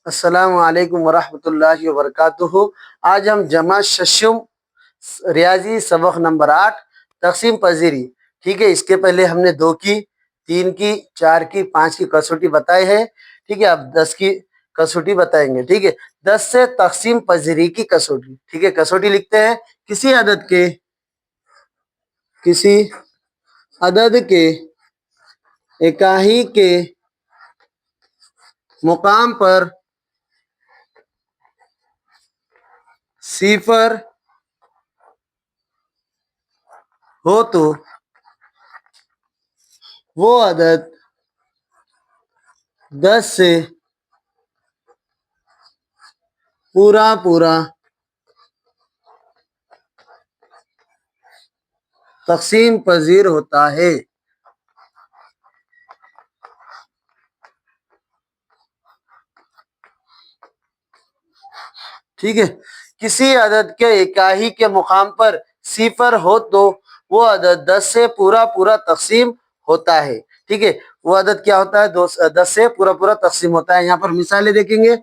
السلام علیکم ورحمۃ اللہ وبرکاتہ۔ آج ہم جمع ششم ریاضی سبق نمبر 8 تقسیم پذیری، ٹھیک ہے۔ اس کے پہلے ہم نے 2 کی، 3 کی، 4 کی، 5 کی کسوٹی بتائی ہے، ٹھیک ہے۔ اب 10 کی کسوٹی بتائیں گے، ٹھیک ہے۔ 10 سے تقسیم پذیری کی کسوٹی، ٹھیک ہے۔ کسوٹی لکھتے ہیں کسی عدد کے اکائی کے مقام پر صفر ہو تو وہ عدد 10 سے پورا تقسیم پذیر ہوتا ہے، ٹھیک ہے۔ کسی عدد کے اکائی کے مقام پر صفر ہو تو وہ عدد 10 سے پورا تقسیم ہوتا ہے، ٹھیک ہے۔ وہ عدد کیا ہوتا ہے؟ 10 سے پورا تقسیم ہوتا ہے۔ یہاں پر مثالیں دیکھیں گے،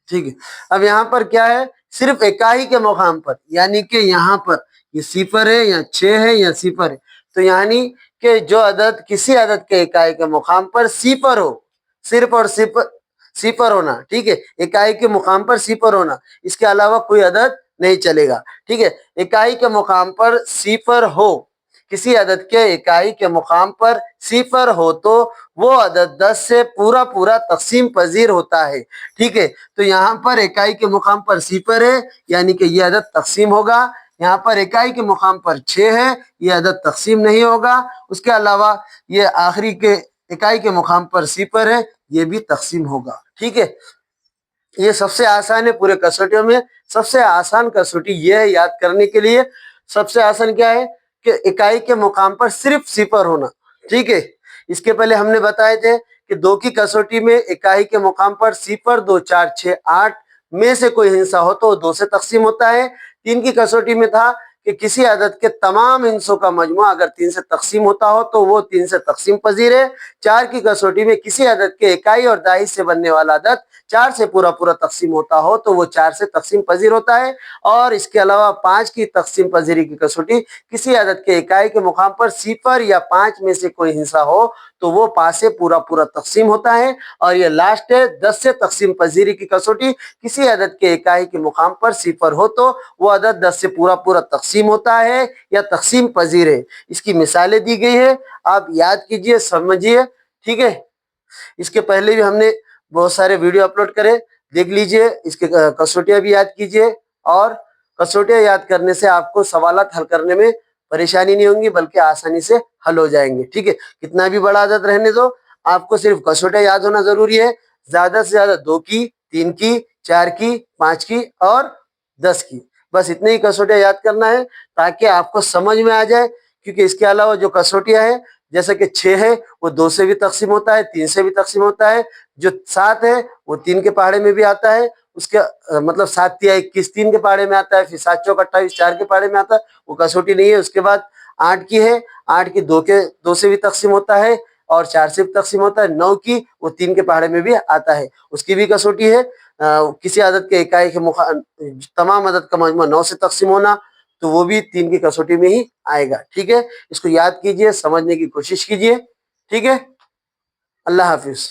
ٹھیک ہے۔ اب یہاں پر کیا ہے؟ صرف اکائی کے مقام پر، یعنی کہ یہاں پر یہ صفر ہے یا 6 ہے یا صفر ہے، تو یعنی کہ جو عدد کسی عدد کے اکائی کے مقام پر صفر ہو، صرف اور صرف صفر ہونا، ٹھیک ہے۔ اکائی کے مقام پر صفر ہونا، اس کے علاوہ کوئی عدد نہیں چلے گا، ٹھیک ہے۔ اکائی کے مقام پر صفر ہو، کسی عدد کے اکائی کے مقام پر صفر ہو تو وہ عدد 10 سے پورا تقسیم پذیر ہوتا ہے، ٹھیک ہے۔ تو یہاں پر اکائی کے مقام پر صفر ہے، یعنی کہ یہ عدد تقسیم ہوگا۔ یہاں پر اکائی کے مقام پر 6 ہے، یہ عدد تقسیم نہیں ہوگا۔ اس کے علاوہ یہ آخری کے اکائی کے مقام پر صفر ہے، یہ بھی تقسیم ہوگا، ٹھیک ہے۔ یہ سب سے آسان ہے پورے کسوٹیوں میں، سب سے آسان کسوٹی یہ ہے یاد کرنے کے لیے۔ سب سے آسان کیا ہے؟ کہ اکائی کے مقام پر صرف صفر ہونا، ٹھیک ہے۔ اس کے پہلے ہم نے بتائے تھے کہ 2 کی کسوٹی میں اکائی کے مقام پر صفر 2 4 6 8 میں سے کوئی ہندسہ ہو تو وہ 2 سے تقسیم ہوتا ہے۔ 3 کی کسوٹی میں تھا کہ کسی عدد کے تمام ہندسوں کا مجموعہ اگر 3 سے تقسیم ہوتا ہو تو وہ 3 سے تقسیم پذیر ہے۔ 4 کی کسوٹی میں کسی عدد کے اکائی اور دہائی سے بننے والا عدد 4 سے پورا تقسیم ہوتا ہو تو وہ 4 سے تقسیم پذیر ہوتا ہے۔ اور اس کے علاوہ 5 کی تقسیم پذیری کی کسوٹی کسی عدد کے اکائی کے مقام پر صفر یا 5 میں سے کوئی ہندسہ ہو تو وہ 5 سے پورا تقسیم ہوتا ہے۔ اور یہ لاسٹ ہے 10 سے تقسیم پذیری کی کسوٹی، کسی عدد کے اکائی کے مقام پر صفر ہو تو وہ عدد 10 سے پورا تقسیم ہوتا ہے یا تقسیم پذیر ہے۔ اس کی مثالیں دی گئی ہے، آپ یاد کیجئے، سمجھیے، ٹھیک ہے۔ اس کے پہلے بھی ہم نے بہت سارے ویڈیو اپلوڈ کرے، دیکھ لیجئے، اس کے کسوٹیاں بھی یاد کیجئے۔ اور کسوٹیاں یاد کرنے سے آپ کو سوالات حل کرنے میں پریشانی نہیں ہوں گی بلکہ آسانی سے حل ہو جائیں گے، ٹھیک ہے۔ کتنا بھی بڑا عدد رہنے دو، آپ کو صرف کسوٹیاں یاد ہونا ضروری ہے۔ زیادہ سے زیادہ 2 کی، 3 کی، 4 کی، 5 کی اور 10 کی، بس اتنے ہی کسوٹیاں یاد کرنا ہے تاکہ آپ کو سمجھ میں آ جائے۔ کیونکہ اس کے علاوہ جو کسوٹیاں ہیں جیسا کہ 6 ہے وہ 2 سے بھی تقسیم ہوتا ہے، 3 سے بھی تقسیم ہوتا ہے۔ جو 7 ہے وہ 3 کے پہاڑے میں بھی آتا ہے، اس کے مطلب 7 × 21 3 کے پہاڑے میں آتا ہے، پھر 7 × 4 = 28 4 کے پہاڑے میں آتا ہے، وہ کسوٹی نہیں ہے۔ اس کے بعد 8 کی ہے، 8 کی 2 سے بھی تقسیم ہوتا ہے اور 4 سے بھی تقسیم ہوتا ہے۔ 9 کی وہ 3 کے پہاڑے میں بھی آتا ہے، اس کی بھی کسوٹی ہے۔ کسی عدد کے اکائی کے تمام عدد کا مجموعہ 9 سے تقسیم ہونا تو وہ بھی 3 کی کسوٹی میں ہی آئے گا، ٹھیک ہے۔ اس کو یاد کیجئے، سمجھنے کی کوشش کیجئے، ٹھیک ہے۔ اللہ حافظ۔